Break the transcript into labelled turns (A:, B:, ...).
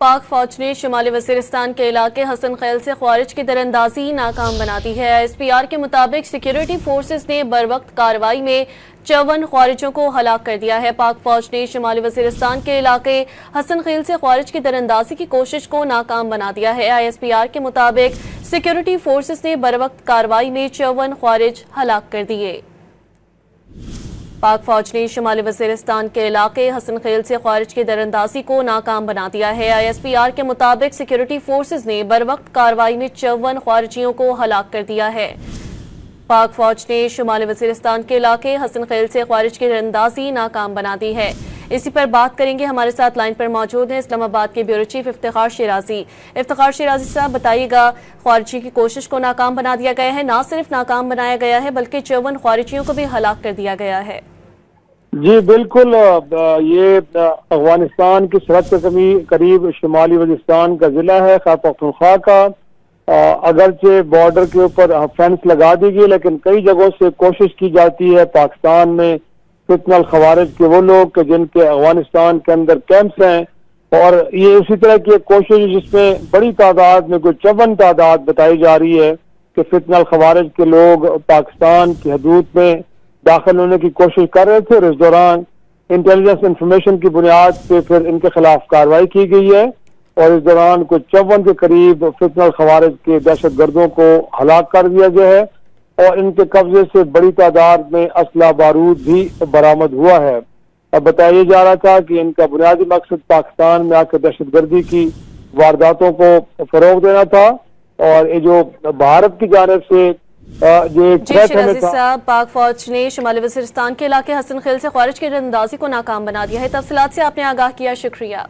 A: पाक फौज ने शुमाली वजीरिस्तान के इलाके हसन खैल से ख्वारिज की दरअंदाजी नाकाम बना दी है। ISPR के मुताबिक सिक्योरिटी फोर्सेस ने बरवक्त कार्रवाई में 54 ख्वारिजों को हलाक कर दिया है। पाक फौज ने शुमाली वजीरिस्तान के इलाके हसन खैल से ख्वारिज की दरअंदाजी की कोशिश को नाकाम बना दिया है। ISPR के मुताबिक सिक्योरिटी फोर्सेस ने बरवक्त कार्रवाई में 54 ख्वारिज हलाक कर दिए। पाक फौज ने शुमाली वजीरिस्तान के इलाके हसन खैल से ख्वारिज की दरअंदाजी को नाकाम बना दिया है। ISPR के मुताबिक सिक्योरिटी फोर्सेस ने बरवक्त कार्रवाई में 54 ख्वारिजियों को हलाक कर दिया है। पाक फौज ने शुमाली वजीरिस्तान के इलाके हसन खैल से ख्वारिज की दरअंदाजी नाकाम बना दी है। इसी पर बात करेंगे, हमारे साथ लाइन पर मौजूद हैं इस्लामाबाद के ब्यूरो चीफ इफ्तिखार शिराजी। इफ्तिखार शिराजी साहब, बताइएगा, ख्वारिजी की कोशिश को नाकाम बना दिया गया है, ना सिर्फ नाकाम बनाया गया है बल्कि 54 ख्वारिजियों को भी हलाक कर दिया गया है।
B: जी बिल्कुल, ये अफगानिस्तान की सरहद के करीब शुमाली वजीरिस्तान का जिला है खैबर पख्तूनख्वा का। अगरचे बॉर्डर के ऊपर फेंस लगा दी गई, लेकिन कई जगहों से कोशिश की जाती है पाकिस्तान में फितनल खवारिज के वो लोग के जिनके अफगानिस्तान के अंदर कैंप्स हैं, और ये उसी तरह की एक कोशिश जिसमें बड़ी तादाद में कोई 54 तादाद बताई जा रही है कि फितनल खवारिज के लोग पाकिस्तान की हदूद में दाखिल होने की कोशिश कर रहे थे, और इस दौरान इंटेलिजेंस इंफॉर्मेशन की बुनियाद पे फिर इनके खिलाफ कार्रवाई की गई है, और इस दौरान कुछ 54 के करीब फितनल खवारिज के दहशत गर्दों को हलाक कर दिया गया है, और इनके कब्जे से बड़ी तादाद में असला बारूद भी बरामद हुआ है। अब बताया जा रहा था कि इनका बुनियादी मकसद पाकिस्तान में आकर दहशत गर्दी की वारदातों को फरोग देना था, और ये जो भारत की जानिब से
A: शिराजी साहब, पाक फौज ने शुमाली वजीरिस्तान के इलाके हसन खैल से ख्वारिज की दरअंदाजी को नाकाम बना दिया है। तफसीलात से आपने आगाह किया, शुक्रिया।